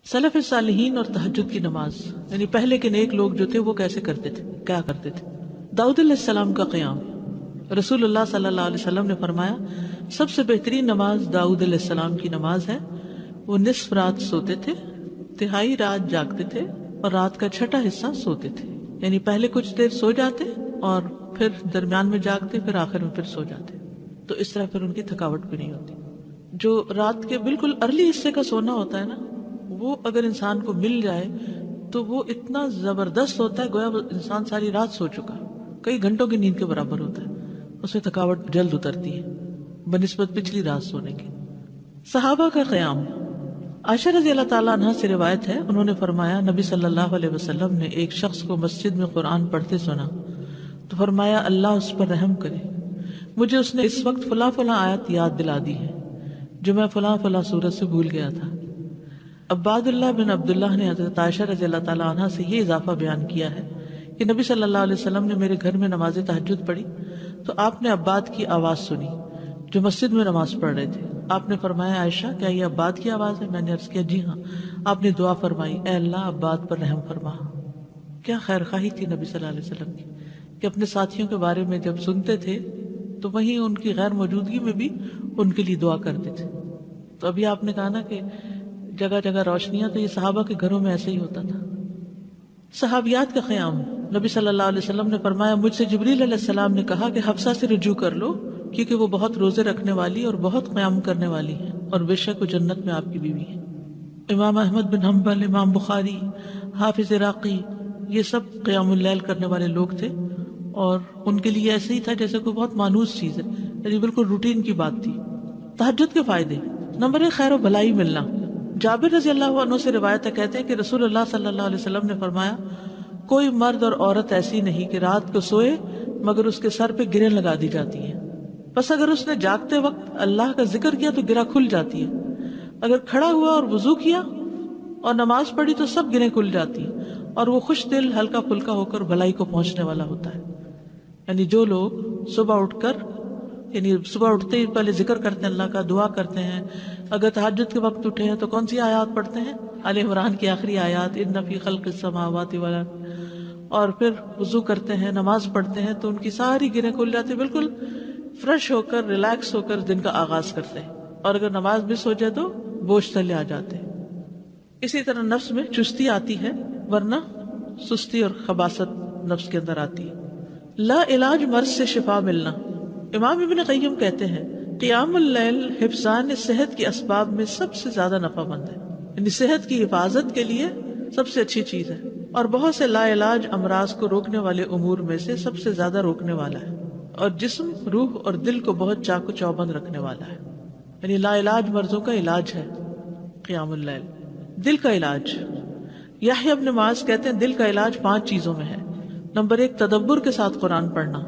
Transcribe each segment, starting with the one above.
سلف صالحین اور تہجد کی نماز، یعنی پہلے کے نیک لوگ جو تھے وہ کیسے کرتے تھے، کیا کرتے تھے؟ داؤد علیہ السلام کا قیام، رسول اللہ صلی اللہ علیہ وسلم نے فرمایا سب سے بہترین نماز داؤد علیہ السلام کی نماز ہے۔ وہ نصف رات سوتے تھے، تہائی رات جاگتے تھے اور رات کا چھٹا حصہ سوتے تھے، یعنی پہلے کچھ دیر سو جاتے اور پھر درمیان میں جاگتے، پھر آخر میں پھر سو جاتے، تو اس طرح پھر ان کی تھکاوٹ بھی نہیں ہوتی۔ جو رات کے بالکل ارلی حصے کا سونا ہوتا ہے نا، وہ اگر انسان کو مل جائے تو وہ اتنا زبردست ہوتا ہے، گویا وہ انسان ساری رات سو چکا، کئی گھنٹوں کی نیند کے برابر ہوتا ہے، اس میں تھکاوٹ جلد اترتی ہے بنسبت پچھلی رات سونے کی۔ صحابہ کا قیام، عائشہ رضی اللہ تعالیٰ عنہ سے روایت ہے، انہوں نے فرمایا نبی صلی اللہ علیہ وسلم نے ایک شخص کو مسجد میں قرآن پڑھتے سنا تو فرمایا اللہ اس پر رحم کرے، مجھے اس نے اس وقت فلاں فلاں آیت یاد دلا دی ہے جو میں فلاں فلاں سورت سے بھول گیا تھا۔ عباد اللہ بن عبداللہ نے حضرت عائشہ رضی اللہ تعالیٰ عنہ سے یہ اضافہ بیان کیا ہے کہ نبی صلی اللہ علیہ وسلم نے میرے گھر میں نماز تہجد پڑھی تو آپ نے عباد کی آواز سنی جو مسجد میں نماز پڑھ رہے تھے۔ آپ نے فرمایا عائشہ کیا یہ عباد کی آواز ہے؟ میں نے عرض کیا جی ہاں۔ آپ نے دعا فرمائی اے اللہ عباد پر رحم فرما۔ کیا خیر خواہی تھی نبی صلی اللہ علیہ وسلم کی کہ اپنے ساتھیوں کے بارے میں جب سنتے تھے تو وہیں ان کی غیر موجودگی میں بھی ان کے لیے دعا کرتے تھے۔ تو ابھی آپ نے کہا نا کہ جگہ جگہ روشنیاں، تو یہ صحابہ کے گھروں میں ایسے ہی ہوتا تھا۔ صحابیات کا قیام، نبی صلی اللہ علیہ وسلم نے فرمایا مجھ سے جبریل علیہ السلام نے کہا کہ حفصہ سے رجوع کر لو کیونکہ وہ بہت روزے رکھنے والی اور بہت قیام کرنے والی ہے اور بے شک وہ جنت میں آپ کی بیوی ہے۔ امام احمد بن حنبل، امام بخاری، حافظ عراقی، یہ سب قیام اللیل کرنے والے لوگ تھے اور ان کے لیے ایسے ہی تھا جیسے کوئی بہت مانوس چیز ہے، یعنی بالکل روٹین کی بات تھی۔ تہجد کے فائدے، نمبر 1 خیر و بھلائی ملنا۔ جابر رضی اللہ عنہ سے روایت ہے، کہتے ہیں کہ رسول اللہ صلی اللہ علیہ وسلم نے فرمایا کوئی مرد اور عورت ایسی نہیں کہ رات کو سوئے مگر اس کے سر پہ گریں لگا دی جاتی ہیں، بس اگر اس نے جاگتے وقت اللہ کا ذکر کیا تو گرہ کھل جاتی ہے، اگر کھڑا ہوا اور وضو کیا اور نماز پڑھی تو سب گرہیں کھل جاتی ہیں اور وہ خوش دل ہلکا پھلکا ہو کر بھلائی کو پہنچنے والا ہوتا ہے۔ یعنی جو لوگ صبح اٹھتے ہی پہلے ذکر کرتے ہیں، اللہ کا دعا کرتے ہیں، اگر تہجد کے وقت اٹھے ہیں تو کون سی آیات پڑھتے ہیں؟ آل عمران کی آخری آیات، ان فی خلق السماوات والارض، اور پھر وضو کرتے ہیں، نماز پڑھتے ہیں تو ان کی ساری گرہیں کھل جاتی ہیں، بالکل فریش ہو کر ریلیکس ہو کر دن کا آغاز کرتے ہیں، اور اگر نماز مس ہو جائے تو بوجھ تلے آ جاتے ہیں۔ اسی طرح نفس میں چستی آتی ہے، ورنہ سستی اور خباثت نفس کے اندر آتی ہے۔ لا علاج مرض سے شفا ملنا، امام ابن قیم کہتے ہیں قیام اللیل حفظان صحت کے اسباب میں سب سے زیادہ نفع مند ہے، یعنی صحت کی حفاظت کے لیے سب سے اچھی چیز ہے، اور بہت سے لا علاج امراض کو روکنے والے امور میں سے سب سے زیادہ روکنے والا ہے، اور جسم، روح اور دل کو بہت چاق و چوبند رکھنے والا ہے، یعنی لا علاج مرضوں کا علاج ہے قیام اللیل۔ دل کا علاج، یحییٰ ابن معاذ کہتے ہیں دل کا علاج 5 چیزوں میں ہے۔ نمبر 1 تدبر کے ساتھ قرآن پڑھنا،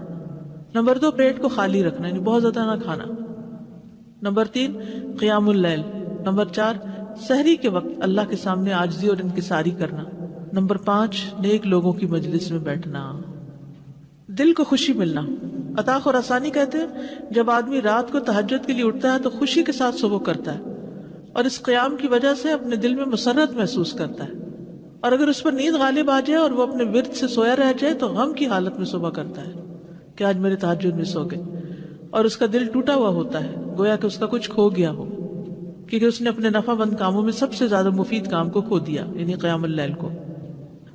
نمبر 2 پیٹ کو خالی رکھنا، یعنی بہت زیادہ نہ کھانا، نمبر 3 قیام اللیل، نمبر 4 سحری کے وقت اللہ کے سامنے عاجزی اور انکساری کرنا، نمبر 5 نیک لوگوں کی مجلس میں بیٹھنا۔ دل کو خوشی ملنا، عطا خراسانی کہتے ہیں جب آدمی رات کو تہجد کے لیے اٹھتا ہے تو خوشی کے ساتھ صبح کرتا ہے اور اس قیام کی وجہ سے اپنے دل میں مسرت محسوس کرتا ہے، اور اگر اس پر نیند غالب آ جائے اور وہ اپنے ورد سے سویا رہ جائے تو غم کی حالت میں صبح کرتا ہے کہ آج میرے تہجد مس ہو گئے، اور اس کا دل ٹوٹا ہوا ہوتا ہے گویا کہ اس کا کچھ کھو گیا ہو، کیونکہ اس نے اپنے نفع بند کاموں میں سب سے زیادہ مفید کام کو کھو دیا، یعنی قیام اللیل کو۔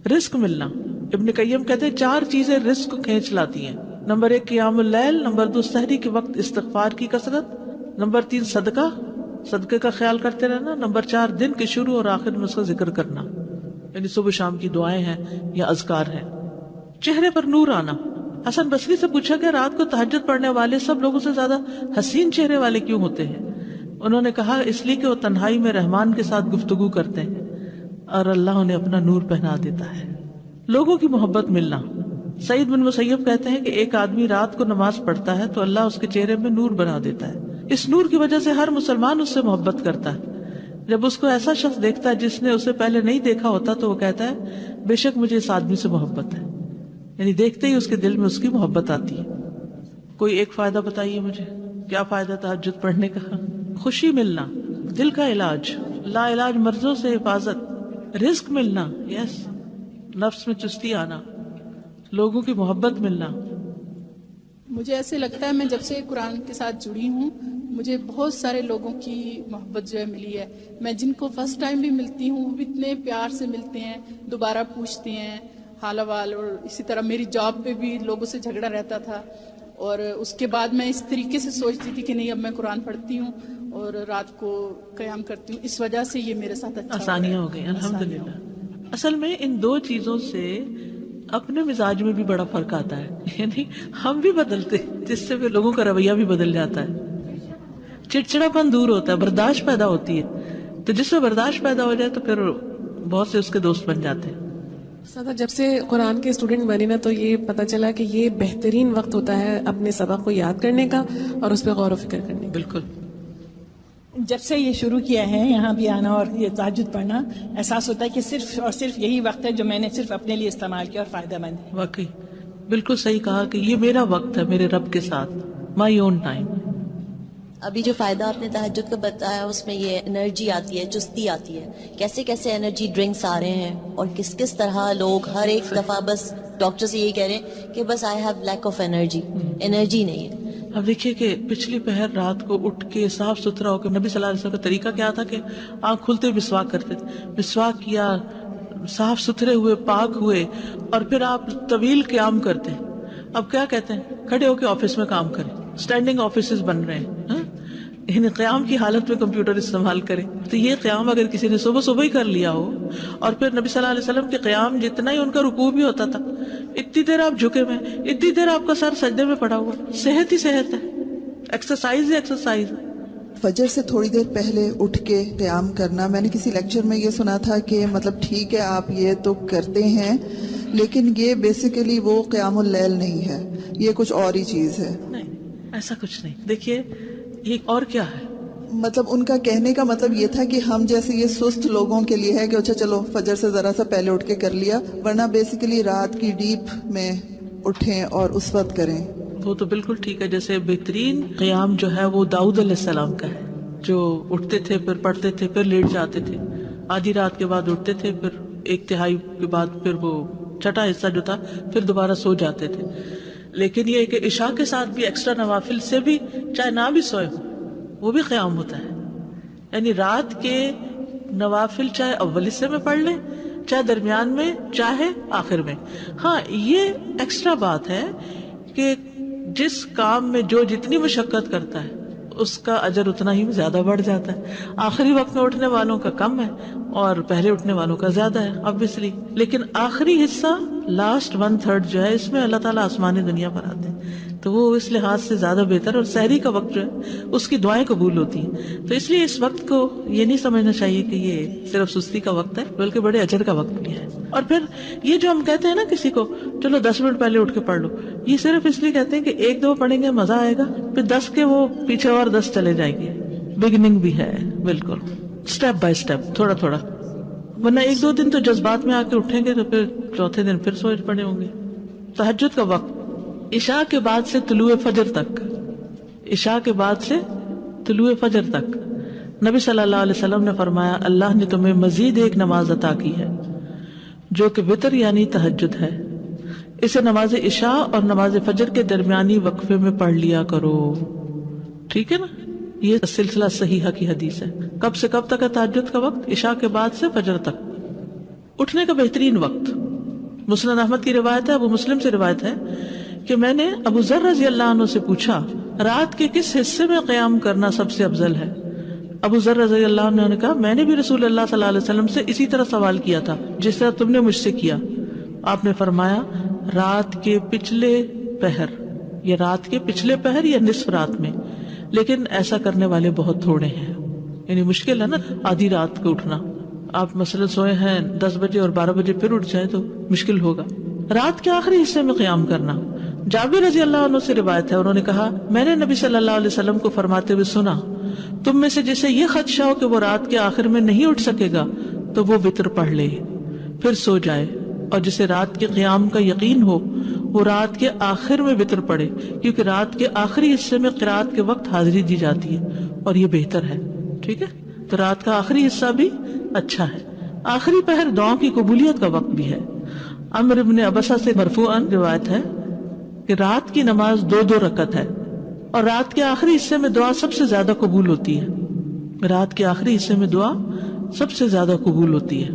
رزق ملنا، ابن قیم کہتے ہیں 4 چیزیں رزق کو کھینچ لاتی ہیں۔ نمبر 1 قیام اللیل، نمبر 2 سحری کے وقت استغفار کی کثرت، نمبر 3 صدقے کا خیال کرتے رہنا، نمبر 4 دن کے شروع اور آخر میں اس کا ذکر کرنا، یعنی صبح شام کی دعائیں ہیں یا اذکار ہیں۔ چہرے پر نور آنا، حسن بصری سے پوچھا کہ رات کو تہجد پڑھنے والے سب لوگوں سے زیادہ حسین چہرے والے کیوں ہوتے ہیں؟ انہوں نے کہا اس لیے کہ وہ تنہائی میں رحمان کے ساتھ گفتگو کرتے ہیں اور اللہ انہیں اپنا نور پہنا دیتا ہے۔ لوگوں کی محبت ملنا، سعید بن مسیب کہتے ہیں کہ ایک آدمی رات کو نماز پڑھتا ہے تو اللہ اس کے چہرے میں نور بنا دیتا ہے، اس نور کی وجہ سے ہر مسلمان اس سے محبت کرتا ہے۔ جب اس کو ایسا شخص دیکھتا ہے جس نے اسے پہلے نہیں دیکھا ہوتا تو وہ کہتا ہے بے شک مجھے اس آدمی سے محبت ہے، یعنی دیکھتے ہی اس کے دل میں اس کی محبت آتی ہے۔ کوئی ایک فائدہ بتائیے مجھے، کیا فائدہ تہجد پڑھنے کا؟ خوشی ملنا، دل کا علاج، لا علاج مرضوں سے حفاظت، رزق ملنا، یس، نفس میں چستی آنا، لوگوں کی محبت ملنا. مجھے ایسے لگتا ہے میں جب سے قرآن کے ساتھ جڑی ہوں مجھے بہت سارے لوگوں کی محبت جو ہے ملی ہے. میں جن کو فرسٹ ٹائم بھی ملتی ہوں وہ بھی اتنے پیار سے ملتے ہیں، دوبارہ پوچھتے ہیں حال احوال. اور اسی طرح میری جاب پہ بھی لوگوں سے جھگڑا رہتا تھا، اور اس کے بعد میں اس طریقے سے سوچتی تھی کہ نہیں اب میں قرآن پڑھتی ہوں اور رات کو قیام کرتی ہوں. اس وجہ سے یہ میرے ساتھ اچھا آسانیاں ہو گئی الحمدللہ. اصل میں ان دو چیزوں سے اپنے مزاج میں بھی بڑا فرق آتا ہے، یعنی ہم بھی بدلتے، جس سے بھی لوگوں کا رویہ بھی بدل جاتا ہے. چڑچڑاپن دور ہوتا ہے، برداشت پیدا ہوتی ہے. تو جس میں برداشت پیدا ہو جائے تو پھر بہت سے اس کے دوست بن جاتے ہیں. سادہ جب سے قرآن کے اسٹوڈنٹ بنی نا تو یہ پتہ چلا کہ یہ بہترین وقت ہوتا ہے اپنے سبق کو یاد کرنے کا اور اس پہ غور و فکر کرنے کا. بالکل. جب سے یہ شروع کیا ہے یہاں بھی آنا اور یہ تہجد پڑھنا، احساس ہوتا ہے کہ صرف اور صرف یہی وقت ہے جو میں نے صرف اپنے لیے استعمال کیا اور فائدہ مند ہے. واقعی بالکل صحیح کہا کہ یہ میرا وقت ہے میرے رب کے ساتھ، مائی اون ٹائم. ابھی جو فائدہ آپ نے تہجد کا بتایا اس میں یہ انرجی آتی ہے، چستی آتی ہے. کیسے کیسے انرجی ڈرنکس آ رہے ہیں اور کس کس طرح لوگ ہر ایک دفعہ بس ڈاکٹر سے یہی کہہ رہے ہیں کہ بس I have lack of energy نہیں ہے. اب دیکھیے کہ پچھلی پہر رات کو اٹھ کے صاف ستھرا ہو کے نبی صلی اللہ علیہ وسلم کا طریقہ کیا تھا کہ آنکھ کھلتے مسواک کرتے تھے. مسواک کیا، صاف ستھرے ہوئے، پاک ہوئے، اور پھر آپ طویل قیام کرتے ہیں. اب کیا کہتے ہیں، کھڑے ہو کے آفس میں کام کریں، اسٹینڈنگ آفیسز بن رہے ہیں، یعنی قیام کی حالت میں کمپیوٹر استعمال کریں. تو یہ قیام اگر کسی نے صبح صبح ہی کر لیا ہو، اور پھر نبی صلی اللہ علیہ وسلم کے قیام جتنا ہی ان کا رکوع بھی ہوتا تھا، اتنی دیر آپ جھکے ہوئے، اتنی دیر آپ کا سر سجدے میں پڑا ہوا، صحت ہی صحت ہے، ایکسرسائز ہی ایکسرسائز ہے. فجر سے تھوڑی دیر پہلے اٹھ کے قیام کرنا، میں نے کسی لیکچر میں یہ سنا تھا کہ مطلب ٹھیک ہے آپ یہ تو کرتے ہیں لیکن یہ بیسیکلی وہ قیام اللیل نہیں ہے، یہ کچھ اور ہی چیز ہے. نہیں ایسا کچھ نہیں. دیکھیے یہ اور کیا ہے، مطلب ان کا کہنے کا مطلب یہ تھا کہ ہم جیسے یہ سست لوگوں کے لیے ہے کہ اچھا چلو فجر سے ذرا سا پہلے اٹھ کے کر لیا، ورنہ بیسیکلی رات کی ڈیپ میں اٹھیں اور اس وقت کریں. وہ تو بالکل ٹھیک ہے. جیسے بہترین قیام جو ہے وہ داؤد علیہ السلام کا ہے، جو اٹھتے تھے پھر پڑھتے تھے پھر لیٹ جاتے تھے، آدھی رات کے بعد اٹھتے تھے پھر ایک تہائی کے بعد پھر وہ چھٹا حصہ جو تھا پھر دوبارہ سو جاتے تھے. لیکن یہ کہ عشاء کے ساتھ بھی ایکسٹرا نوافل سے بھی چاہے نہ بھی سوئے ہو وہ بھی قیام ہوتا ہے. یعنی رات کے نوافل چاہے اول حصے میں پڑھ لیں، چاہے درمیان میں، چاہے آخر میں. ہاں یہ ایکسٹرا بات ہے کہ جس کام میں جو جتنی مشقت کرتا ہے اس کا اجر اتنا ہی زیادہ بڑھ جاتا ہے. آخری وقت میں اٹھنے والوں کا کم ہے اور پہلے اٹھنے والوں کا زیادہ ہے obviously. لیکن آخری حصہ لاسٹ 1/3 جو ہے اس میں اللہ تعالیٰ آسمانی دنیا پر آتے ہیں، تو وہ اس لحاظ سے زیادہ بہتر. اور سحری کا وقت جو ہے اس کی دعائیں قبول ہوتی ہیں. تو اس لیے اس وقت کو یہ نہیں سمجھنا چاہیے کہ یہ صرف سستی کا وقت ہے، بلکہ بڑے اجر کا وقت بھی ہے. اور پھر یہ جو ہم کہتے ہیں نا کسی کو چلو 10 منٹ پہلے اٹھ کے پڑھ لو، یہ صرف اس لیے کہتے ہیں کہ ایک دو پڑھیں گے مزہ آئے گا، پھر 10 کے وہ پیچھے اور 10 چلے جائیں گے. بگننگ بھی ہے بالکل، اسٹیپ بائی اسٹیپ، تھوڑا تھوڑا. ورنہ ایک دو دن تو جذبات میں آ کے اٹھیں گے تو پھر چوتھے دن پھر سوچ پڑے ہوں گے. تہجد کا وقت عشاء کے بعد سے طلوع فجر تک، عشاء کے بعد سے طلوع فجر تک نبی صلی اللہ علیہ وسلم نے فرمایا اللہ نے تمہیں مزید ایک نماز عطا کی ہے جو کہ وتر یعنی تہجد ہے، اسے نماز عشاء اور نماز فجر کے درمیانی وقفے میں پڑھ لیا کرو. ٹھیک ہے نا، یہ سلسلہ صحیحہ کی حدیث ہے. کب سے کب تک ہے تہجد کا وقت؟ عشاء کے بعد سے فجر تک. اٹھنے کا بہترین وقت مسند احمد کی روایت ہے، ابو مسلم سے روایت ہے کہ میں نے ابو ذر رضی اللہ عنہ سے پوچھا رات کے کس حصے میں قیام کرنا سب سے افضل ہے؟ ابو ذر رضی اللہ عنہ نے کہا میں نے بھی رسول اللہ صلی اللہ علیہ وسلم سے اسی طرح سوال کیا تھا جس طرح تم نے مجھ سے کیا. آپ نے فرمایا رات کے پچھلے پہر، یا رات کے پچھلے پہر یا نصف رات میں. لیکن ایسا کرنے والے بہت تھوڑے ہیں، یعنی مشکل ہے نا آدھی رات کو اٹھنا. آپ مثلا سوئے ہیں 10 بجے اور 12 بجے پھر اٹھ جائیں تو مشکل ہوگا. رات کے آخری حصے میں قیام کرنا. جابر رضی اللہ عنہ سے روایت ہے، انہوں نے کہا میں نے نبی صلی اللہ علیہ وسلم کو فرماتے ہوئے سنا تم میں سے جسے یہ خدشہ ہو کہ وہ رات کے آخر میں نہیں اٹھ سکے گا تو وہ وتر پڑھ لے پھر سو جائے، اور جسے رات کے قیام کا یقین ہو وہ رات کے آخر میں وتر پڑھے، کیونکہ رات کے آخری حصے میں قرات کے وقت حاضری دی جاتی ہے اور یہ بہتر ہے. ٹھیک ہے، تو رات کا آخری حصہ بھی اچھا ہے. آخری پہر دعاؤں کی قبولیت کا وقت بھی ہے. عمر ابن ابسہ سے مرفوعاً روایت ہے کہ رات کی نماز 2 رکعت ہے اور رات کے آخری حصے میں دعا سب سے زیادہ قبول ہوتی ہے. رات کے آخری حصے میں دعا سب سے زیادہ قبول ہوتی ہے.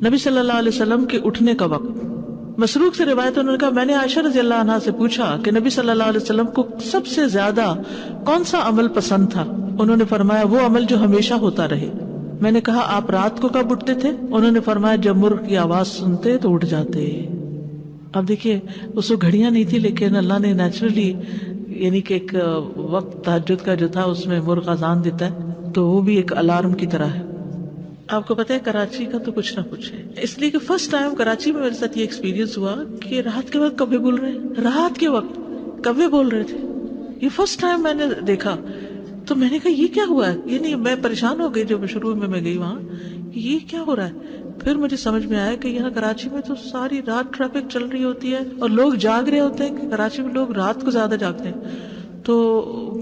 نبی صلی اللہ علیہ وسلم کے اٹھنے کا وقت. مسروق سے روایت انہوں نے کہا میں نے عائشہ رضی اللہ عنہا سے پوچھا کہ نبی صلی اللہ علیہ وسلم کو سب سے زیادہ کون سا عمل پسند تھا؟ انہوں نے فرمایا وہ عمل جو ہمیشہ ہوتا رہے. میں نے کہا آپ رات کو کب اٹھتے تھے؟ انہوں نے فرمایا جب مرغ کی آواز سنتے تو اٹھ جاتے. اب دیکھیے اس کو گھڑیاں نہیں تھی لیکن اللہ نے نیچرلی یعنی کہ ایک وقت تہجد کا جو تھا اس میں مرغ اذان دیتا ہے تو وہ بھی ایک الارم کی طرح ہے. آپ کو پتہ ہے کراچی کا تو کچھ نہ کچھ ہے، اس لیے کہ فرسٹ ٹائم کراچی میں میرے ساتھ یہ ایکسپیرینس ہوا کہ رات کے وقت کبھی بول رہے ہیں، رات کے وقت کبھی بول رہے تھے. یہ فرسٹ ٹائم میں نے دیکھا تو میں نے کہا یہ کیا ہوا ہے، یعنی میں پریشان ہو گئی جب شروع میں گئی وہاں کہ یہ کیا ہو رہا ہے. پھر مجھے سمجھ میں آیا کہ یہاں کراچی میں تو ساری رات ٹریفک چل رہی ہوتی ہے اور لوگ جاگ رہے ہوتے ہیں کہ کراچی میں لوگ رات کو زیادہ جاگتے ہیں تو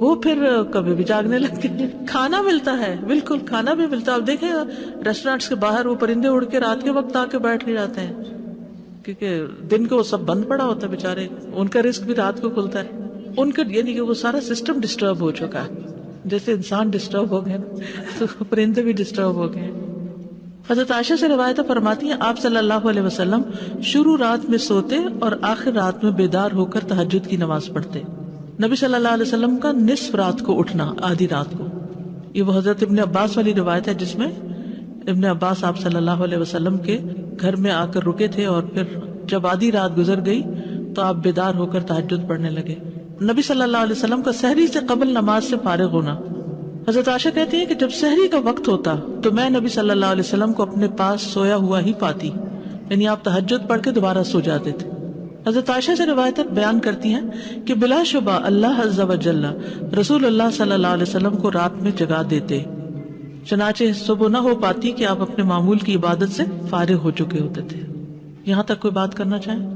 وہ پھر کبھی بھی جاگنے لگتے ہیں. کھانا ملتا ہے، بالکل کھانا بھی ملتا ہے. آپ دیکھیں ریسٹورینٹس کے باہر وہ پرندے اڑ کے رات کے وقت آ کے بیٹھ نہیں جاتے ہیں کیونکہ دن کو وہ سب بند پڑا ہوتا ہے بیچارے، ان کا رزق بھی رات کو کھلتا ہے. ان کا یعنی کہ وہ سارا سسٹم ڈسٹرب ہو چکا ہے، جیسے انسان ڈسٹرب ہو گئے تو پرندے بھی ڈسٹرب ہو گئے. حضرت عائشہ سے روایت فرماتی ہیں آپ صلی اللہ علیہ وسلم شروع رات میں سوتے اور آخر رات میں بیدار ہو کر تہجد کی نماز پڑھتے. نبی صلی اللہ علیہ وسلم کا نصف رات کو اٹھنا، آدھی رات کو. یہ وہ حضرت ابن عباس والی روایت ہے جس میں ابن عباس آپ صلی اللہ علیہ وسلم کے گھر میں آ کر رکے تھے اور پھر جب آدھی رات گزر گئی تو آپ بیدار ہو کر تہجد پڑھنے لگے. نبی صلی اللہ علیہ وسلم کا سحری سے قبل نماز سے فارغ ہونا. حضرت عائشہ کہتی ہیں کہ جب سحری کا وقت ہوتا تو میں نبی صلی اللہ علیہ وسلم کو اپنے پاس سویا ہوا ہی پاتی، یعنی آپ تہجد پڑھ کے دوبارہ سو جاتے تھے. حضرت عائشہ سے روایت بیان کرتی ہیں کہ بلا شبہ اللہ عز و جل رسول اللہ صلی اللہ علیہ وسلم کو رات میں جگا دیتے، چنانچہ صبح نہ ہو پاتی کہ آپ اپنے معمول کی عبادت سے فارغ ہو چکے ہوتے تھے. یہاں تک کوئی بات کرنا چاہیں؟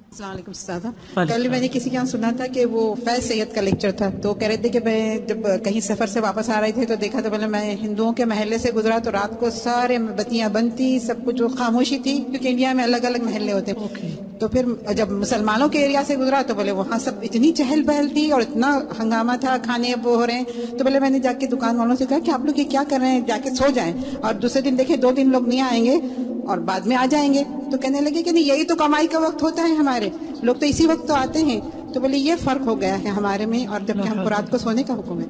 السلام علیکم استاذہ. کل میں نے کسی کے یہاں سنا تھا کہ وہ فیض سید کا لیکچر تھا تو کہہ رہے تھے کہ میں جب کہیں سفر سے واپس آ رہے تھے تو دیکھا تو پہلے میں ہندوؤں کے محلے سے گزرا تو رات کو سارے بتیاں بند تھی، سب کچھ خاموشی تھی کیونکہ انڈیا میں الگ الگ محلے ہوتے ہیں. تو پھر جب مسلمانوں کے ایریا سے گزرا تو بولے وہاں سب اتنی چہل پہل تھی اور اتنا ہنگامہ تھا، کھانے وہ ہو رہے ہیں. تو پہلے میں نے جا کے دکان والوں سے کہا کہ آپ لوگ یہ کیا کر رہے ہیں، جا کے سو جائیں اور دوسرے دن دیکھیں 2 لوگ نہیں آئیں گے اور بعد میں آ جائیں گے. تو کہنے لگے کہ نہیں یہی تو کمائی کا وقت ہوتا ہے، ہمارے لوگ تو اسی وقت تو آتے ہیں. تو بولے یہ فرق ہو گیا ہے ہمارے میں، اور جبکہ ہم کو رات کو سونے کا حکم ہے.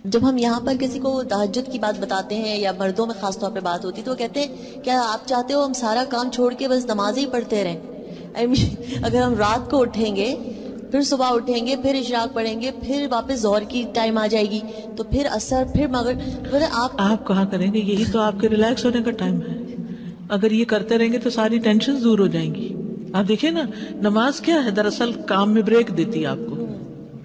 جب ہم یہاں پر کسی کو تہجد کی بات بتاتے ہیں یا مردوں میں خاص طور پہ بات ہوتی ہے تو وہ کہتے ہیں کیا آپ چاہتے ہو ہم سارا کام چھوڑ کے بس نماز ہی پڑھتے رہیں؟ اگر ہم رات کو اٹھیں گے پھر صبح اٹھیں گے پھر اشراق پڑھیں گے پھر واپس ظہر کی ٹائم آ جائے گی تو پھر عصر پھر مغرب، آپ کہاں کریں گے؟ یہی تو آپ کے ریلیکس ہونے کا ٹائم ہے. اگر یہ کرتے رہیں گے تو ساری ٹینشن دور ہو جائیں گی. آپ دیکھیں نا نماز کیا ہے، دراصل کام میں بریک دیتی ہے آپ کو.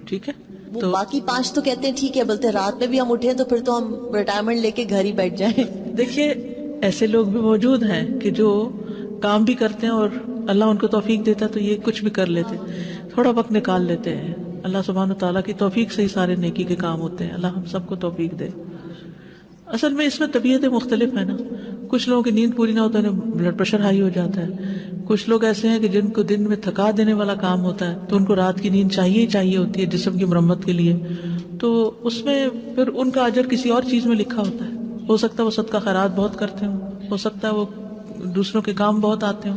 ٹھیک ہے تو باقی 5 تو کہتے ہیں ٹھیک ہے، بولتے رات میں بھی ہم اٹھیں تو پھر تو ہم ریٹائرمنٹ لے کے گھر ہی بیٹھ جائیں. دیکھیے ایسے لوگ بھی موجود ہیں کہ جو کام بھی کرتے ہیں اور اللہ ان کو توفیق دیتا ہے تو یہ کچھ بھی کر لیتے، تھوڑا وقت نکال لیتے ہیں. اللہ سبحانہ تعالیٰ کی توفیق سے ہی سارے نیکی کے کام ہوتے ہیں. اللہ ہم سب کو توفیق دے. اصل میں اس میں طبیعتیں مختلف ہیں نا. کچھ لوگوں کی نیند پوری نہ ہوتا ہے بلڈ پریشر ہائی ہو جاتا ہے. کچھ لوگ ایسے ہیں کہ جن کو دن میں تھکا دینے والا کام ہوتا ہے تو ان کو رات کی نیند چاہیے ہی چاہیے ہوتی ہے جسم کی مرمت کے لیے. تو اس میں پھر ان کا اجر کسی اور چیز میں لکھا ہوتا ہے. ہو سکتا ہے وہ صدقہ خیرات بہت کرتے ہوں، ہو سکتا ہے وہ دوسروں کے کام بہت آتے ہوں.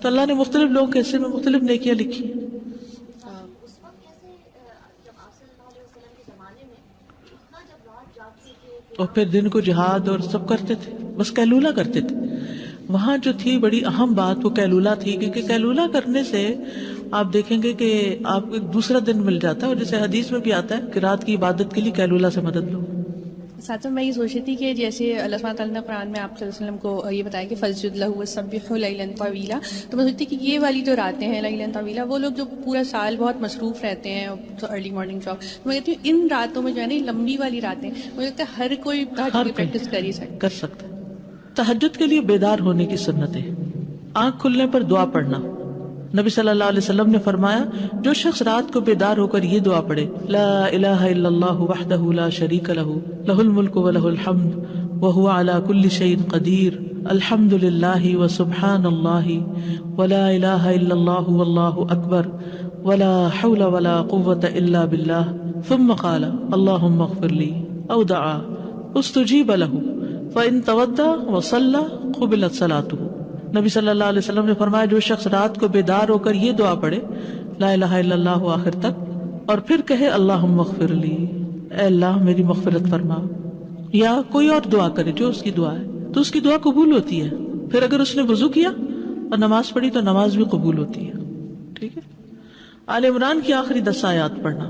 تو اللہ نے مختلف لوگوں کے حصے میں مختلف نیکیاں لکھی ہیں. اور پھر دن کو جہاد اور سب کرتے تھے، بس قیلولہ کرتے تھے. وہاں جو تھی بڑی اہم بات وہ قیلولہ تھی، کیونکہ قیلولہ کرنے سے آپ دیکھیں گے کہ آپ کو ایک دوسرا دن مل جاتا ہے. اور جیسے حدیث میں بھی آتا ہے کہ رات کی عبادت کے لیے قیلولہ سے مدد لو. ساتھ میں یہ سوچ رہی تھی کہ جیسے اللہ سبحانہ تعالیٰ نے قرآن میں آپ صلی اللہ علیہ وسلم کو یہ بتایا کہ فسجد لہ وسبحہ لیلا طویلا، تو میں سوچتی کہ یہ والی جو راتیں ہیں لیلا طویلا، وہ لوگ جو پورا سال بہت مصروف رہتے ہیں ارلی مارننگ جاب، تو میں کہتی ہوں ان راتوں میں جو ہے نا لمبی والی راتیں مجھے لگتا ہے ہر کوئی تہجد کی پریکٹس کر ہی سکتا ہے. تہجد کے لیے بیدار ہونے کی سنتیں: آنکھ کھلنے پر دعا پڑھنا. نبی صلی اللہ علیہ وسلم نے فرمایا جو شخص رات کو بیدار ہو کر یہ دعا پڑھے لا الہ الا اللہ وحدہ لا شریک لہ لہ الملک و لہ الحمد وهو على كل شيء قدير الحمد لله وسبحان الله ولا إله إلا الله والله أكبر ولا حول ولا قوة إلا بالله ثم قال اللهم اغفر لي أو دعا استجيب له فإن تودع وصلى قبلت صلاته. نبی صلی اللہ علیہ وسلم نے فرمایا جو شخص رات کو بیدار ہو کر یہ دعا پڑھے لا الہ الا اللہ آخر تک اور پھر کہے اللہم اغفر لی اے اللہ میری مغفرت فرما، یا کوئی اور دعا کرے جو اس کی دعا ہے تو اس کی دعا قبول ہوتی ہے. پھر اگر اس نے وضو کیا اور نماز پڑھی تو نماز بھی قبول ہوتی ہے. ٹھیک ہے. آل عمران کی آخری 10 آیات پڑھنا.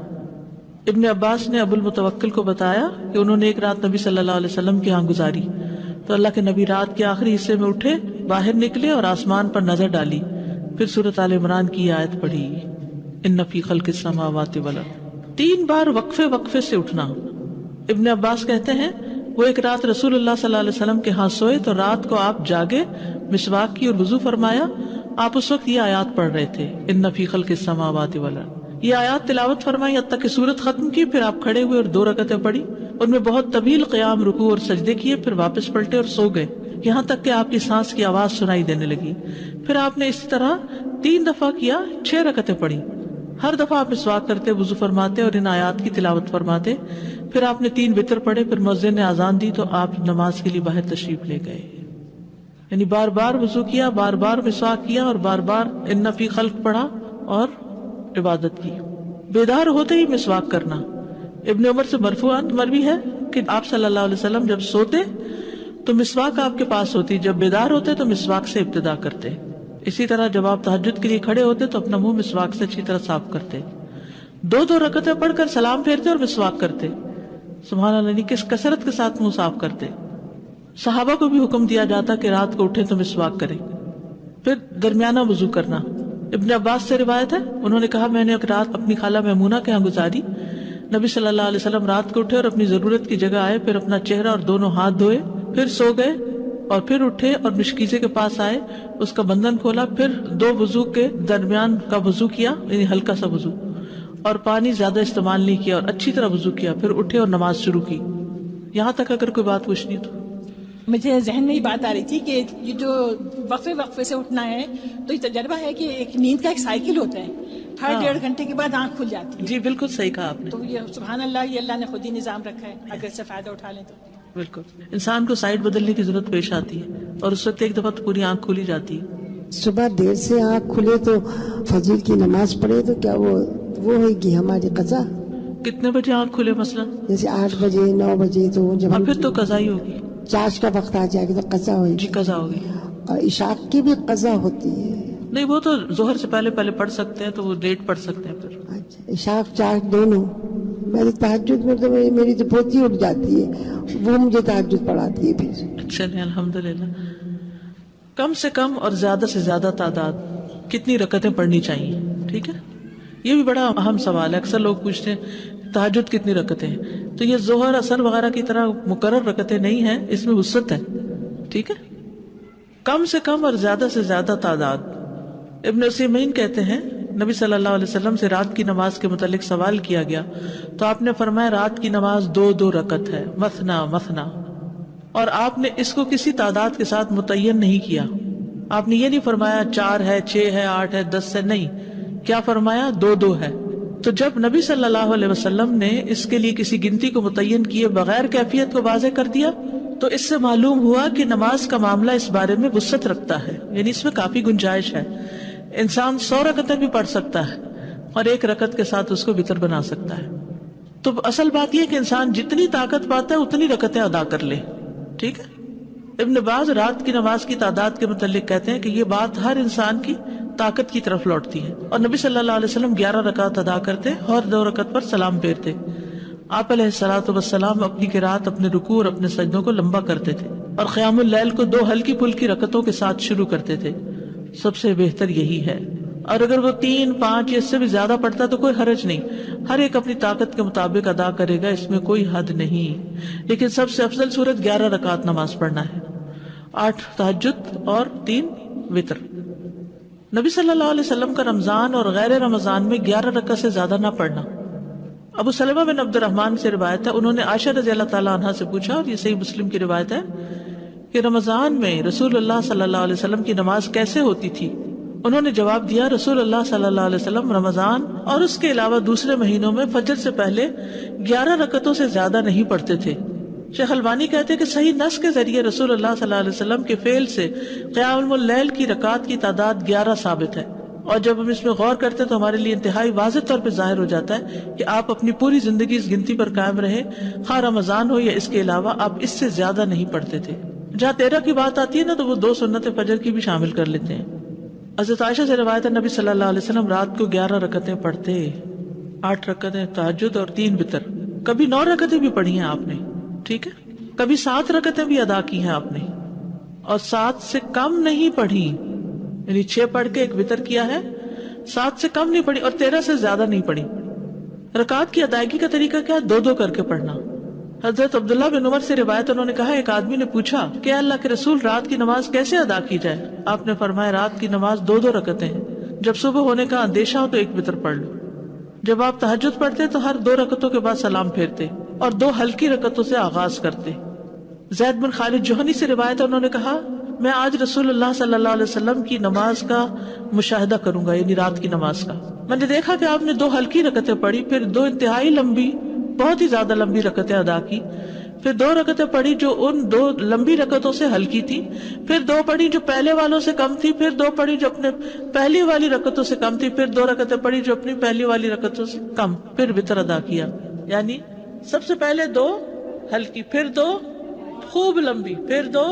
ابن عباس نے ابو المتوکل کو بتایا کہ انہوں نے ایک رات نبی صلی اللہ علیہ وسلم کے ہاں گزاری تو اللہ کے نبی رات کے آخری حصے میں اٹھے، باہر نکلے اور آسمان پر نظر ڈالی، پھر سورۃ آل عمران کی آیت پڑھی ان فی خلق السماوات والارض. 3 بار وقفے سے اٹھنا. ابن عباس کہتے ہیں وہ ایک رات رسول اللہ صلی اللہ علیہ وسلم کے ہاں سوئے تو رات کو آپ جاگے، مسواک کی اور وضو فرمایا. آپ اس وقت یہ آیات پڑھ رہے تھے ان فی خلق السماوات والارض. یہ آیات تلاوت فرمائی حتیٰ کہ سورت ختم کی، پھر آپ کھڑے ہوئے اور 2 رکعتیں پڑھی، ان میں بہت طویل قیام، رکوع اور سجدے کیے، پھر واپس پلٹے اور سو گئے یہاں تک کہ آپ کی سانس کی آواز سنائی دینے لگی. پھر آپ نے اسی طرح 3 دفعہ کیا، 6 رکعتیں پڑھی. ہر دفعہ آپ مسواک کرتے، وضو فرماتے اور ان آیات کی تلاوت فرماتے. پھر آپ نے 3 وتر پڑھے، پھر مؤذن نے اذان دی تو آپ نماز کے لیے باہر تشریف لے گئے. یعنی بار بار وضو کیا، بار بار مسواک کیا اور بار بار ان فی خلق پڑھا اور عبادت کی. بیدار ہوتے ہی مسواک کرنا. ابن عمر سے مرفوعاً مروی ہے کہ آپ صلی اللہ علیہ وسلم جب سوتے تو مسواک آپ کے پاس ہوتی، جب بیدار ہوتے تو مسواک سے ابتدا کرتے. اسی طرح جب آپ تہجد کے لیے کھڑے ہوتے تو اپنا منہ مسواک سے اچھی طرح صاف کرتے. 2 رکعتیں پڑھ کر سلام پھیرتے اور مسواک کرتے. سبحان اللہ، کس کثرت کے ساتھ منہ صاف کرتے. صحابہ کو بھی حکم دیا جاتا کہ رات کو اٹھے تو مسواک کریں. پھر درمیانہ وضو کرنا. ابن عباس سے روایت ہے، انہوں نے کہا میں نے ایک رات اپنی خالہ میمونہ کے ہاں گزاری. نبی صلی اللہ علیہ وسلم رات کو اٹھے اور اپنی ضرورت کی جگہ آئے، پھر اپنا چہرہ اور دونوں ہاتھ دھوئے، پھر سو گئے اور پھر اٹھے اور مشکیزے کے پاس آئے، اس کا بندھن کھولا، پھر 2 وضو کے درمیان کا وضو کیا، یعنی ہلکا سا وضو، اور پانی زیادہ استعمال نہیں کیا اور اچھی طرح وضو کیا، پھر اٹھے اور نماز شروع کی. یہاں تک اگر کوئی بات پوچھنی تو. مجھے ذہن میں یہ بات آ رہی تھی کہ یہ جو وقفے سے اٹھنا ہے تو یہ تجربہ ہے کہ ایک نیند کا ایک سائیکل ہوتا ہے، ہر 1.5 گھنٹے کے بعد آنکھ کھل جاتی ہے. جی بالکل صحیح کہا آپ نے. تو یہ سبحان اللہ، یہ اللہ نے خود ہی نظام رکھا ہے، اگر سے فائدہ اٹھا لیں تو. بالکل انسان کو سائڈ بدلنے کی ضرورت پیش آتی ہے اور اس وقت ایک دفعہ تو پوری آنکھ کھلی جاتی ہے. صبح دیر سے آنکھ کھلے تو فجر کی نماز پڑھے تو کیا وہ ہوگی ہماری قضا؟ کتنے بجے آنکھ کھلے مثلا؟ جیسے 8 بجے 9 بجے تو جب اور پھر تو قضا ہی ہوگی. چاش کا وقت آ جائے گا تو قضا ہوگی. جی قضا ہوگی. اور عشاء کی بھی قضا ہوتی ہے؟ نہیں، وہ تو ظہر سے پہلے پڑھ سکتے ہیں تو وہ لیٹ پڑھ سکتے ہیں. پھر اچھا عشاء چاش دونوں. میری تہجد میں تو میری تو پوتی اٹھ جاتی ہے، وہ مجھے تہجد پڑھاتی ہے. پھر چلیں الحمدللہ. کم سے کم اور زیادہ سے زیادہ تعداد کتنی رکعتیں پڑھنی چاہیے؟ ٹھیک ہے، یہ بھی بڑا اہم سوال ہے. اکثر لوگ پوچھتے ہیں تہجد کتنی رکعتیں ہیں، تو یہ ظہر اثر وغیرہ کی طرح مقرر رکعتیں نہیں ہیں، اس میں وسعت ہے. ٹھیک ہے، کم سے کم اور زیادہ سے زیادہ تعداد. ابن عثیمین کہتے ہیں نبی صلی اللہ علیہ وسلم سے رات کی نماز کے متعلق سوال کیا گیا تو آپ نے فرمایا رات کی نماز 2 رکعت ہے، مثنا مثنا. اور آپ نے اس کو کسی تعداد کے ساتھ متعین نہیں کیا. آپ نے یہ نہیں فرمایا 4 ہے، 6 ہے، 8 ہے، 10 ہے، نہیں. کیا فرمایا؟ 2 ہے. تو جب نبی صلی اللہ علیہ وسلم نے اس کے لیے کسی گنتی کو متعین کیے بغیر کیفیت کو واضح کر دیا تو اس سے معلوم ہوا کہ نماز کا معاملہ اس بارے میں وسعت رکھتا ہے، یعنی اس میں کافی گنجائش ہے. انسان 100 رکعتیں بھی پڑھ سکتا ہے اور 1 رکعت کے ساتھ اس کو وتر بنا سکتا ہے. تو اصل بات یہ کہ انسان جتنی طاقت پاتا ہے اتنی رکعتیں ادا کر لے. ٹھیک ہے. ابن باز رات کی نماز کی تعداد کے متعلق کہتے ہیں کہ یہ بات ہر انسان کی طاقت کی طرف لوٹتی ہے. اور نبی صلی اللہ علیہ وسلم 11 رکعت ادا کرتے اور 2 رکعت پر سلام پھیرتے. آپ علیہ الصلوۃ والسلام اپنی قرات، اپنے رکوع اور اپنے سجدوں کو لمبا کرتے تھے اور قیام اللیل کو 2 ہلکی پھلکی رکعتوں کے ساتھ شروع کرتے تھے. سب سے بہتر یہی ہے. اور اگر وہ 3، 5 یا اس سے بھی زیادہ پڑھتا تو کوئی حرج نہیں. ہر ایک اپنی طاقت کے مطابق ادا کرے گا، اس میں کوئی حد نہیں. لیکن سب سے افضل صورت 11 رکعت نماز پڑھنا ہے، 8 تہجد اور 3 وتر. نبی صلی اللہ علیہ وسلم کا رمضان اور غیر رمضان میں 11 رکعت سے زیادہ نہ پڑھنا. ابو سلمہ بن عبد الرحمن سے روایت ہے، انہوں نے عائشہ رضی اللہ تعالیٰ عنہا سے پوچھا، اور یہ صحیح مسلم کی روایت ہے، کہ رمضان میں رسول اللہ صلی اللہ علیہ وسلم کی نماز کیسے ہوتی تھی؟ انہوں نے جواب دیا، رسول اللہ صلی اللہ علیہ وسلم رمضان اور اس کے علاوہ دوسرے مہینوں میں فجر سے پہلے 11 رکعتوں سے زیادہ نہیں پڑھتے تھے۔ شیخ البانی کہتے ہیں کہ صحیح نص کے ذریعے رسول اللہ صلی اللہ علیہ وسلم کے فعل سے قیام اللیل کی رکعات کی تعداد 11 ثابت ہے، اور جب ہم اس میں غور کرتے ہیں تو ہمارے لیے انتہائی واضح طور پہ ظاہر ہو جاتا ہے کہ آپ اپنی پوری زندگی اس گنتی پر قائم رہے، خواہ رمضان ہو یا اس کے علاوہ آپ اس سے زیادہ نہیں پڑھتے تھے۔ جہاں 13 کی بات آتی ہے نا تو وہ 2 سنت فجر کی بھی شامل کر لیتے ہیں۔ حضرت عائشہ سے روایت ہے، نبی صلی اللہ علیہ وسلم رات کو 11 رکعتیں پڑھتے، 8 رکعتیں تہجد اور 3 وتر، کبھی 9 رکعتیں بھی پڑھی ہیں آپ نے، ٹھیک ہے، کبھی 7 رکعتیں بھی ادا کی ہیں آپ نے، اور 7 سے کم نہیں پڑھی، یعنی 6 پڑھ کے 1 وتر کیا ہے، 7 سے کم نہیں پڑھی اور 13 سے زیادہ نہیں پڑھی۔ رکعات کی ادائیگی کا طریقہ کیا؟ 2 کر کے پڑھنا۔ حضرت عبداللہ بن عمر سے روایت، انہوں نے کہا ایک آدمی نے پوچھا کہ اللہ کے رسول رات کی نماز کیسے ادا کی جائے؟ آپ نے فرمایا رات کی نماز 2 رکعتیں ہیں، جب صبح ہونے کا اندیشہ ہو تو 1 وتر پڑھ لو۔ جب آپ تہجد پڑھتے تو ہر 2 رکعتوں کے بعد سلام پھیرتے اور 2 ہلکی رکعتوں سے آغاز کرتے۔ زید بن خالد جوہنی سے روایت، انہوں نے کہا میں آج رسول اللہ صلی اللہ علیہ وسلم کی نماز کا مشاہدہ کروں گا، یعنی رات کی نماز کا۔ میں نے دیکھا کہ آپ نے 2 ہلکی رکعتیں پڑھی، پھر 2 انتہائی لمبی، بہت ہی زیادہ لمبی رکعتیں ادا کی، پھر 2 رکعتیں پڑھی جو ان 2 لمبی رکعتوں سے ہلکی تھی، پھر 2 پڑھی جو پہلے والوں سے کم تھی، پھر 2 پڑھی جو اپنے پہلی والی رکعتوں سے کم تھی، پھر 2 رکعتیں پڑھی جو اپنی پہلی والی رکعتوں سے کم، پھر وتر ادا کیا۔ یعنی سب سے پہلے 2 ہلکی، پھر 2 خوب لمبی، پھر 2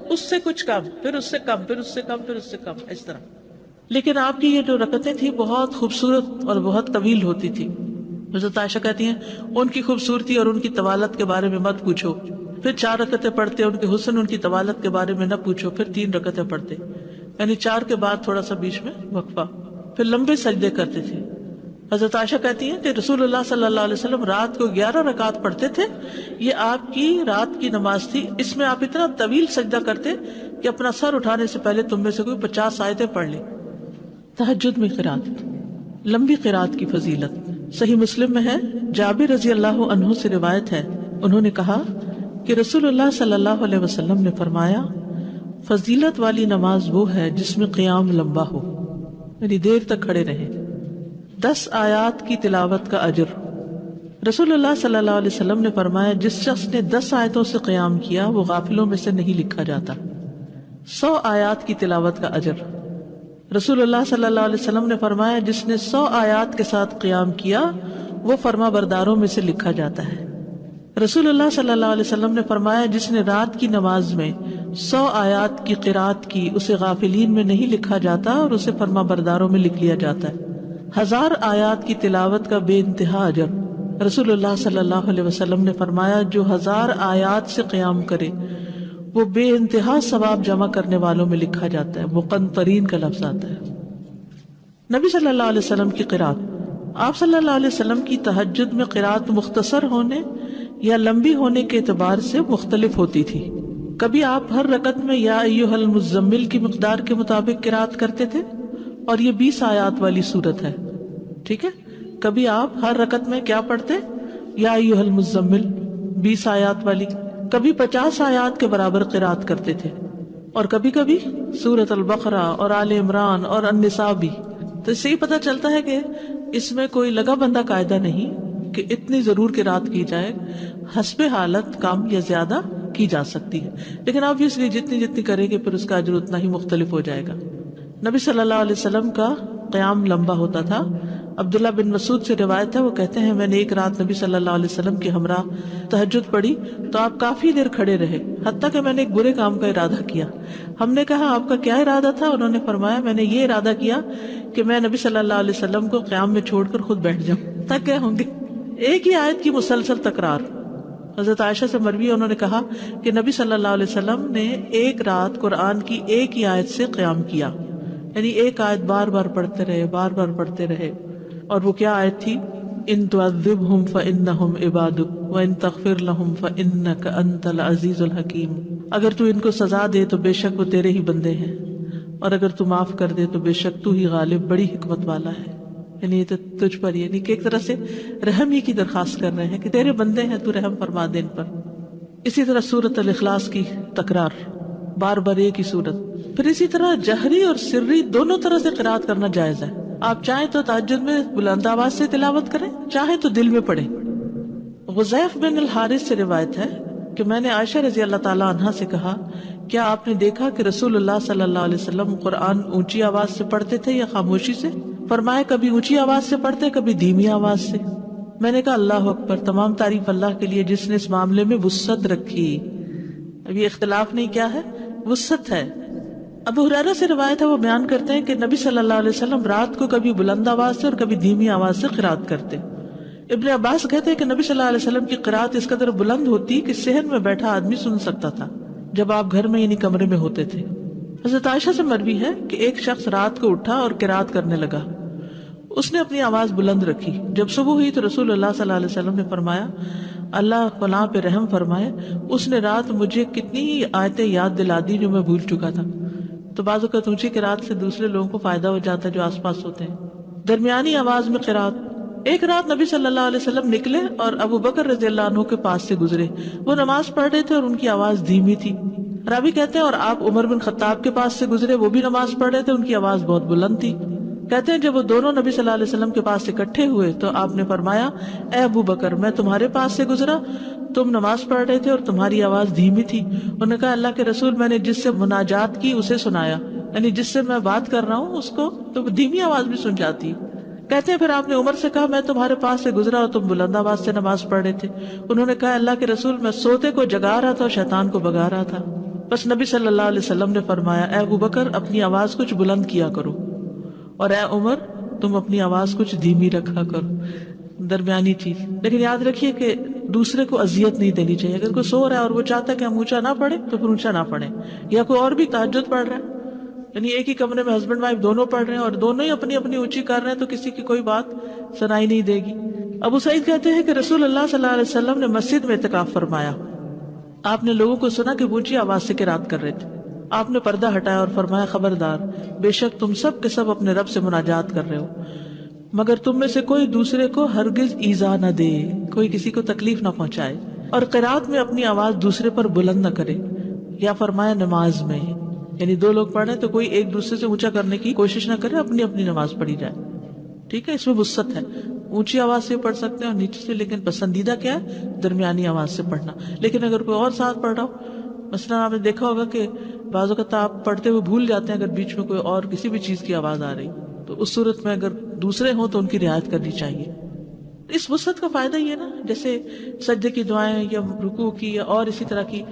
اس سے کچھ کم، پھر اس سے کم، پھر اس سے کم، پھر اس سے کم، اس طرح۔ لیکن آپ کی یہ جو رکعتیں تھی بہت خوبصورت اور بہت طویل ہوتی تھی۔ حضرت عائشہ کہتی ہیں ان کی خوبصورتی اور ان کی طوالت کے بارے میں مت پوچھو، پھر 4 رکعتیں پڑھتے، ان کے حسن ان کی طوالت کے بارے میں نہ پوچھو، پھر 3 رکعتیں پڑھتے، یعنی 4 کے بعد تھوڑا سا بیچ میں وقفہ، پھر لمبے سجدے کرتے تھے۔ حضرت عائشہ کہتی ہیں کہ رسول اللہ صلی اللہ علیہ وسلم رات کو 11 رکعات پڑھتے تھے، یہ آپ کی رات کی نماز تھی، اس میں آپ اتنا طویل سجدہ کرتے کہ اپنا سر اٹھانے سے پہلے تم میں سے کوئی 50 آیتیں پڑھ لے۔ تہجد میں قرات، لمبی قرات کی فضیلت صحیح مسلم میں ہے، جابر رضی اللہ عنہ سے روایت ہے، انہوں نے کہا کہ رسول اللہ صلی اللہ علیہ وسلم نے فرمایا فضیلت والی نماز وہ ہے جس میں قیام لمبا ہو، یعنی دیر تک کھڑے رہے، 10 آیات کی تلاوت کا اجر۔ رسول اللہ صلی اللہ علیہ وسلم نے فرمایا جس شخص نے 10 آیتوں سے قیام کیا وہ غافلوں میں سے نہیں لکھا جاتا۔ 100 آیات کی تلاوت کا اجر۔ رسول اللہ صلی اللہ علیہ وسلم نے فرمایا جس نے 100 آیات کے ساتھ قیام کیا وہ فرما برداروں میں سے لکھا جاتا ہے۔ رسول اللہ صلی اللہ علیہ وسلم نے فرمایا جس نے رات کی نماز میں 100 آیات کی قرات کی اسے غافلین میں نہیں لکھا جاتا اور اسے فرما برداروں میں لکھ لیا جاتا ہے۔ 1000 آیات کی تلاوت کا بے انتہا اجر۔ رسول اللہ صلی اللہ علیہ وسلم نے فرمایا جو 1000 آیات سے قیام کرے وہ بے انتہا ثواب جمع کرنے والوں میں لکھا جاتا ہے۔ مقنطرین کا لفظ آتا ہے۔ نبی صلی اللہ علیہ وسلم کی قرات، آپ صلی اللہ علیہ وسلم کی تہجد میں قرات مختصر ہونے یا لمبی ہونے کے اعتبار سے مختلف ہوتی تھی۔ کبھی آپ ہر رکعت میں یا ایھا المزمل کی مقدار کے مطابق قرات کرتے تھے اور یہ 20 آیات والی صورت ہے، ٹھیک ہے۔ کبھی آپ ہر رکعت میں کیا پڑھتے؟ یا ایھا المزمل 20 آیات والی، کبھی 50 آیات کے برابر قرات کرتے تھے، اور کبھی کبھی سورۃ البقرہ اور آل عمران اور النساء بھی۔ تو اس سے ہی پتہ چلتا ہے کہ اس میں کوئی لگا بندہ قاعدہ نہیں کہ اتنی ضرور قرات کی جائے، حسب حالت کم یا زیادہ کی جا سکتی ہے، لیکن obviously جتنی کریں گے پھر اس کا اجر اتنا ہی مختلف ہو جائے گا۔ نبی صلی اللہ علیہ وسلم کا قیام لمبا ہوتا تھا۔ عبداللہ بن مسعود سے روایت ہے، وہ کہتے ہیں میں نے ایک رات نبی صلی اللہ علیہ وسلم کے ہمراہ تہجد پڑھی تو آپ کافی دیر کھڑے رہے، حتیٰ کہ میں نے ایک برے کام کا ارادہ کیا۔ ہم نے کہا آپ کا کیا ارادہ تھا؟ انہوں نے فرمایا میں نے یہ ارادہ کیا کہ میں نبی صلی اللہ علیہ وسلم کو قیام میں چھوڑ کر خود بیٹھ جاؤں، تک کیا ہوں گے۔ ایک ہی آیت کی مسلسل تکرار۔ حضرت عائشہ سے مروی انہوں نے کہا کہ نبی صلی اللہ علیہ وسلم نے ایک رات قرآن کی ایک ہی آیت سے قیام کیا، یعنی ایک آیت بار بار پڑھتے رہے، اور وہ کیا آیت تھی؟ ان تعذبہم فانہم عبادک وان تغفر لہم فانک انت العزیز الحکیم۔ اگر تو ان کو سزا دے تو بے شک وہ تیرے ہی بندے ہیں، اور اگر تو معاف کر دے تو بے شک تو ہی غالب بڑی حکمت والا ہے۔ یعنی یہ تو تجھ پر، یعنی کہ ایک طرح سے رحم ہی کی درخواست کر رہے ہیں کہ تیرے بندے ہیں، تو رحم فرما دے ان پر. اسی طرح سورۃ الاخلاص کی تکرار، بار بار ایک ہی سورت. پھر اسی طرح جہری اور سری دونوں طرح سے قرات کرنا جائز ہے. آپ چاہیں تو تہجد میں بلند آواز سے تلاوت کریں، چاہیں تو دل میں پڑھیں. غزیف بن الحارث سے روایت ہے کہ میں نے عائشہ رضی اللہ تعالی عنہا سے کہا، کیا آپ نے دیکھا کہ رسول اللہ صلی اللہ علیہ وسلم قرآن اونچی آواز سے پڑھتے تھے یا خاموشی سے؟ فرمایا کبھی اونچی آواز سے پڑھتے، کبھی دھیمی آواز سے. میں نے کہا اللہ اکبر، تمام تعریف اللہ کے لیے جس نے اس معاملے میں وسعت رکھی. اب یہ اختلاف نہیں، کیا ہے؟ وسعت ہے. ابو ہریرہ سے روایت ہے، وہ بیان کرتے ہیں کہ نبی صلی اللہ علیہ وسلم رات کو کبھی بلند آواز سے اور کبھی دھیمی آواز سے قرات کرتے. ابن عباس کہتے ہیں کہ نبی صلی اللہ علیہ وسلم کی قرات اس قدر بلند ہوتی کہ صحن میں بیٹھا آدمی سن سکتا تھا جب آپ گھر میں یعنی کمرے میں ہوتے تھے. حضرت عائشہ سے مروی ہے کہ ایک شخص رات کو اٹھا اور قرات کرنے لگا. اس نے اپنی آواز بلند رکھی. جب صبح ہوئی تو رسول اللہ صلی اللہ علیہ وسلم نے فرمایا اللہ فلاں پہ رحم فرمائے، اس نے رات مجھے کتنی ہی آیتیں یاد دلا دی جو میں بھول چکا تھا. تو بعض اوقات اونچی قرات سے دوسرے لوگوں کو فائدہ ہو جاتا ہے جو آس پاس ہوتے ہیں. درمیانی آواز میں قرات. ایک رات نبی صلی اللہ علیہ وسلم نکلے اور ابو بکر رضی اللہ عنہ کے پاس سے گزرے. وہ نماز پڑھ رہے تھے اور ان کی آواز دھیمی تھی. راوی کہتے ہیں اور آپ عمر بن خطاب کے پاس سے گزرے، وہ بھی نماز پڑھ رہے تھے، ان کی آواز بہت بلند تھی. کہتے ہیں جب وہ دونوں نبی صلی اللہ علیہ وسلم کے پاس اکٹھے ہوئے تو آپ نے فرمایا اے ابو بکر، میں تمہارے پاس سے گزرا، تم نماز پڑھ رہے تھے اور تمہاری آواز دھیمی تھی. انہوں نے کہا اللہ کے رسول، میں نے جس سے مناجات کی اسے سنایا، یعنی جس سے میں بات کر رہا ہوں اس کو تو دھیمی آواز بھی سن جاتی. کہتے ہیں پھر آپ نے عمر سے کہا میں تمہارے پاس سے گزرا اور تم بلند آواز سے نماز پڑھ رہے تھے. انہوں نے کہا اللہ کے رسول، میں سوتے کو جگا رہا تھا اور شیطان کو بگا رہا تھا. بس نبی صلی اللہ علیہ وسلم نے فرمایا اے ابو بکر، اپنی آواز کچھ بلند کیا کرو، اور اے عمر، تم اپنی آواز کچھ دھیمی رکھا کرو. درمیانی چیز. لیکن یاد رکھیے کہ دوسرے کو اذیت نہیں دینی چاہیے. اگر کوئی سو رہا ہے اور وہ چاہتا ہے کہ ہم اونچا نہ پڑھے تو پھر اونچا نہ پڑھے. یا کوئی اور بھی تہجد پڑھ رہا ہے، یعنی ایک ہی کمرے میں ہسبینڈ وائف دونوں پڑھ رہے ہیں اور دونوں ہی اپنی اپنی اونچی کر رہے ہیں تو کسی کی کوئی بات سنائی نہیں دے گی. ابو سعید کہتے ہیں کہ رسول اللہ صلی اللہ علیہ وسلم نے مسجد میں اعتکاف فرمایا. آپ نے لوگوں کو سنا کہ اونچی آواز سے قرات کر رہے تھے. آپ نے پردہ ہٹایا اور فرمایا خبردار، بے شک تم سب کے سب اپنے رب سے مناجات کر رہے ہو، مگر تم میں سے کوئی دوسرے کو ہرگز ایذا نہ دے، کوئی کسی کو تکلیف نہ پہنچائے، اور قرات میں اپنی آواز دوسرے پر بلند نہ کرے. یا فرمایا نماز میں، یعنی دو لوگ پڑھ رہے ہیں تو کوئی ایک دوسرے سے اونچا کرنے کی کوشش نہ کرے، اپنی اپنی نماز پڑھی جائے. ٹھیک ہے، اس میں وسعت ہے. اونچی آواز سے پڑھ سکتے ہیں اور نیچے سے، لیکن پسندیدہ کیا ہے؟ درمیانی آواز سے پڑھنا. لیکن اگر کوئی اور ساتھ پڑھ رہا ہو، مثلا آپ نے دیکھا ہوگا کہ بعض اوقات آپ پڑھتے ہوئے بھول جاتے ہیں اگر بیچ میں کوئی اور کسی بھی چیز کی آواز آ رہی، تو اس صورت میں اگر دوسرے ہوں تو ان کی رعایت کرنی چاہیے. اس وسعت کا فائدہ یہ نا، جیسے سجدے کی دعائیں یا رکوع کی یا اور اسی طرح کی،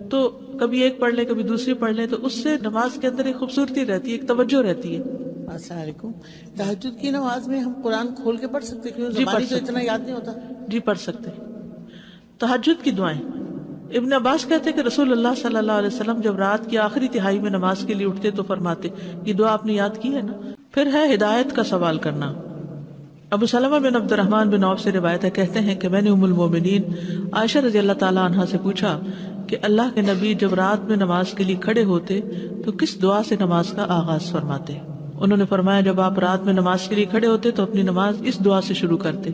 تو کبھی ایک پڑھ لے کبھی دوسری پڑھ لے، تو اس سے نماز کے اندر ایک خوبصورتی رہتی ہے، ایک توجہ رہتی ہے. السلام علیکم. تہجد کی نماز میں ہم قرآن کھول کے پڑھ سکتے ہیں؟ جی زبانی تو اتنا یاد نہیں ہوتا. جی پڑھ سکتے. تہجد کی دعائیں، ابن عباس کہتے کہ رسول اللہ صلی اللہ علیہ وسلم جب رات کی آخری تہائی میں نماز کے لیے اٹھتے تو فرماتے، یہ دعا آپ نے یاد کی ہے نا. پھر ہے ہدایت کا سوال کرنا. ابو سلمہ بن عبد الرحمن بن عوف سے روایت ہے، کہتے ہیں کہ میں نے ام المومنین عائشہ رضی اللہ تعالی عنہا سے پوچھا کہ اللہ کے نبی جب رات میں نماز کے لیے کھڑے ہوتے تو کس دعا سے نماز کا آغاز فرماتے؟ انہوں نے فرمایا جب آپ رات میں نماز کے لیے کھڑے ہوتے تو اپنی نماز اس دعا سے شروع کرتے،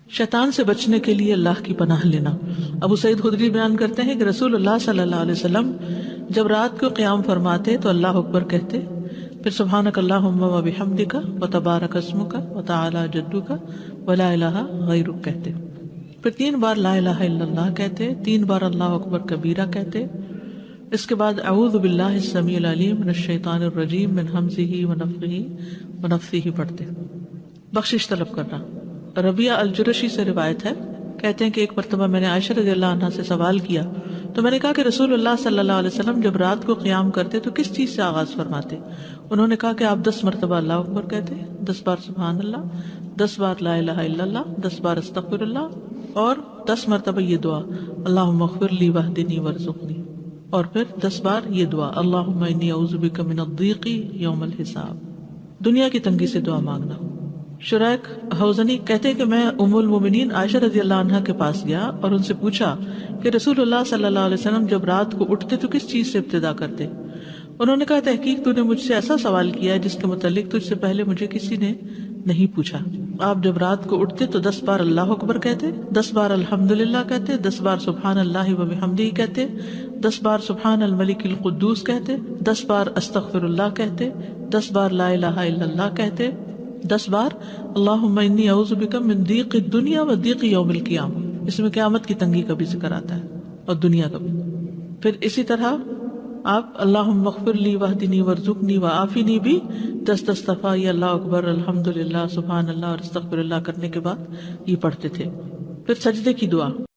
شیطان سے بچنے کے لیے اللہ کی پناہ لینا. ابو سعید خدری بیان کرتے ہیں کہ رسول اللہ صلی اللہ علیہ وسلم جب رات کو قیام فرماتے تو اللہ اکبر کہتے، پھر سبحانک اللہم و بحمدک و تبارک اسمک و تعالی جدک و لا الہ غیرک کہتے، پھر 3 بار لا الہ الا اللہ کہتے، 3 بار اللہ اکبر کبیرہ کہتے. اس کے بعد اعوذ باللہ السمیع العلیم من الشیطان الرجیم من ہمزہ ونفخہ ونفثہ پڑھتے. بخشش طلب کرنا. ربیہ الجرشی سے روایت ہے، کہتے ہیں کہ ایک مرتبہ میں نے عائشہ رضی اللہ عنہا سے سوال کیا تو میں نے کہا کہ رسول اللہ صلی اللہ علیہ وسلم جب رات کو قیام کرتے تو کس چیز سے آغاز فرماتے؟ انہوں نے کہا کہ آپ 10 مرتبہ اللہ اکبر کہتے، 10 بار سبحان اللہ، 10 بار لا الہ الا اللہ، 10 بار استغفر اللہ، اور 10 مرتبہ یہ دعا اللہم اغفر لی واہدنی وارزقنی، اور پھر 10 بار یہ دعا اللہم انی اعوذ بک من الضیق یوم الحساب. دنیا کی تنگی سے دعا مانگنا. شریک حوزنی کہتے کہ میں ام المومنین عائشہ رضی اللہ عنہا کے پاس گیا اور ان سے پوچھا کہ رسول اللہ صلی اللہ علیہ وسلم جب رات کو اٹھتے تو کس چیز سے ابتدا کرتے؟ انہوں نے کہا تحقیق تو نے مجھ سے ایسا سوال کیا جس کے متعلق تجھ سے پہلے مجھے کسی نے نہیں پوچھا. آپ جب رات کو اٹھتے تو 10 بار اللہ اکبر کہتے, 10 بار الحمدللہ کہتے, 10 بار سبحان اللہ و بحمدہ کہتے, 10 بار سبحان الملک القدوس کہتے, 10 بار استغفر اللہ کہتے, 10 بار لا الہ الا اللہ کہتے, 10 بار اللہم انی اعوذ بک من ضیق الدنیا و ضیق یوم القیامہ. اس میں قیامت کی تنگی کا بھی ذکر آتا ہے اور دنیا کا بھی. پھر اسی طرح آپ اللہم اغفر لی واہدنی وارزقنی وعافنی بھی 10 دفعہ یہ اللہ اکبر الحمدللہ سبحان اللہ اور استغفر اللہ کرنے کے بعد یہ پڑھتے تھے. پھر سجدے کی دعا,